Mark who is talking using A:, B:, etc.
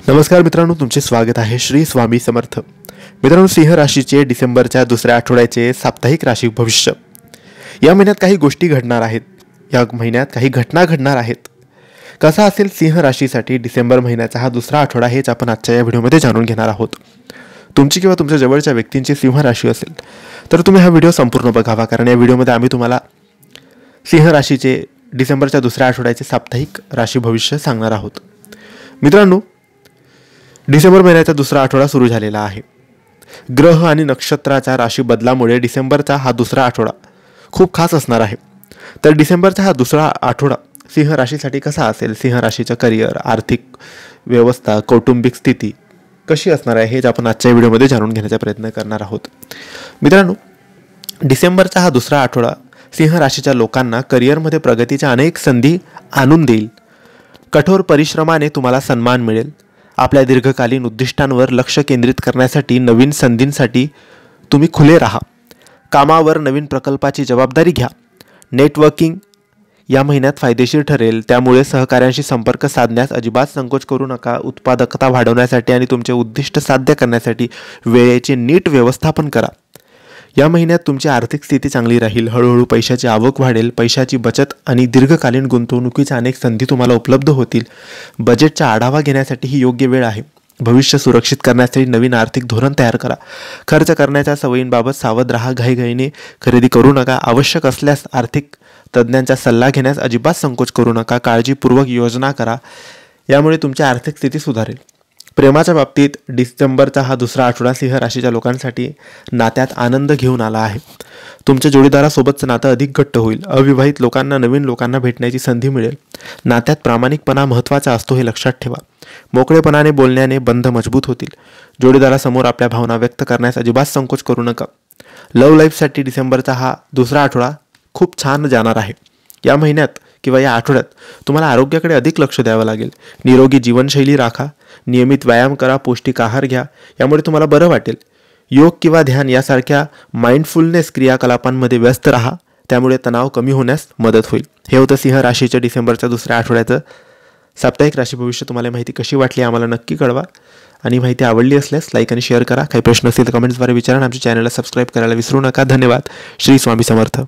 A: नमस्कार मित्रांनो, तुमचे स्वागत आहे श्री स्वामी समर्थ। मित्रांनो, सिंह राशीचे डिसेंबरच्या दुसऱ्या आठवड्याचे साप्ताहिक राशी भविष्य। या महिन्यात काही गोष्टी घडणार आहेत, या महिन्यात काही घटना घडणार आहेत। कसा असेल सिंह राशीसाठी डिसेंबर महिन्याचा हा दुसरा आठवडा हेच आपण आजच्या या व्हिडिओमध्ये जाणून घेणार आहोत। तुमची किंवा तुमच्या जवळच्या व्यक्तींची सिंह राशी असेल तर तुम्ही हा व्हिडिओ संपूर्ण बघावा, कारण या व्हिडिओमध्ये आम्ही तुम्हाला सिंह राशीचे डिसेंबरच्या दुसऱ्या आठवड्याचे साप्ताहिक राशी भविष्य सांगणार आहोत। मित्रांनो, डिसेंबर महिन्याचा दुसरा आठवडा सुरू झालेला आहे। ग्रह आणि नक्षत्राच्या राशी बदलामुळे डिसेंबरचा हा दुसरा आठवडा खूप खास असणार आहे। तर डिसेंबरचा हा दुसरा आठवडा सिंह राशीसाठी कसा असेल, सिंह राशीचं करिअर, आर्थिक व्यवस्था, कौटुंबिक स्थिती कशी असणार आहे हेच आपण आजच्या व्हिडिओमध्ये जाणून घेण्याचा प्रयत्न करणार आहोत। मित्रांनो, डिसेंबरचा हा दुसरा आठवडा सिंह राशीच्या लोकांना करिअरमध्ये प्रगतीच्या अनेक संधी आणून देईल। कठोर परिश्रमाने तुम्हाला सन्मान मिळेल। आपल्या दीर्घकालीन उद्दिष्टांवर लक्ष केंद्रित करण्यासाठी, नवीन संधींसाठी तुम्ही खुले राहा। कामावर नवीन प्रकल्पाची जबाबदारी घ्या। नेटवर्किंग या महिन्यात फायदेशीर ठरेल, त्यामुळे सहकाऱ्यांशी संपर्क साधण्यास अजिबात संकोच करू नका। उत्पादकता वाढवण्यासाठी आणि तुमचे उद्दिष्ट साध्य करण्यासाठी वेळेचे नीट व्यवस्थापन करा। या महिन्यात तुमची आर्थिक स्थिती चांगली राहील। हळूहळू पैशाची आवक वाढेल। पैशाची बचत आणि दीर्घकालीन गुंतवणुकीच्या अनेक संधी तुम्हाला उपलब्ध होतील। बजेटचा आढावा घेण्यासाठी ही योग्य वेळ आहे। भविष्य सुरक्षित करण्यासाठी नवीन आर्थिक धोरण तयार करा। खर्च करण्याच्या सवयींबाबत सावध राहा। घाईघाईने खरेदी करू नका। आवश्यक असल्यास आर्थिक तज्ज्ञांचा सल्ला घेण्यास अजिबात संकोच करू नका। काळजीपूर्वक योजना करा, यामुळे तुमची आर्थिक स्थिती सुधारेल। प्रेमाच्या बाबतीत डिसेंबरचा हा दुसरा आठवडा सिंह राशीच्या लोकांसाठी नात्यात आनंद घेऊन आला आहे। तुमच्या जोडीदारासोबतचं नातं अधिक घट्ट होईल। अविवाहित लोकांना नवीन लोकांना भेटण्याची संधी मिळेल। नात्यात प्रामाणिकपणा महत्त्वाचा असतो हे लक्षात ठेवा। मोकळेपणाने बोलण्याने बंध मजबूत होतील। जोडीदारासमोर आपल्या भावना व्यक्त करण्यास अजिबात संकोच करू नका। लव्ह लाईफसाठी डिसेंबरचा हा दुसरा आठवडा खूप छान जाणार आहे। या महिन्यात किंवा या आठवड्यात तुम्हाला आरोग्याकडे अधिक लक्ष द्यावं लागेल। निरोगी जीवनशैली राखा, नियमित व्यायाम करा, पौष्टिक आहार घ्या, यामुळे तुम्हाला बरं वाटेल। योग किंवा ध्यान यासारख्या माइंडफुलनेस क्रियाकलापांमध्ये व्यस्त राहा, त्यामुळे तणाव कमी होण्यास मदत होईल। हे होतं सिंह राशीच्या डिसेंबरच्या दुसऱ्या आठवड्याचं साप्ताहिक राशी भविष्य। तुम्हाला माहिती कशी वाटली आम्हाला नक्की कळवा, आणि माहिती आवडली असल्यास लाईक आणि शेअर करा। काही प्रश्न असतील तर कमेंट्सद्वारे विचारा। आमच्या चॅनलला सबस्क्राईब करायला विसरू नका। धन्यवाद। श्री स्वामी समर्थ।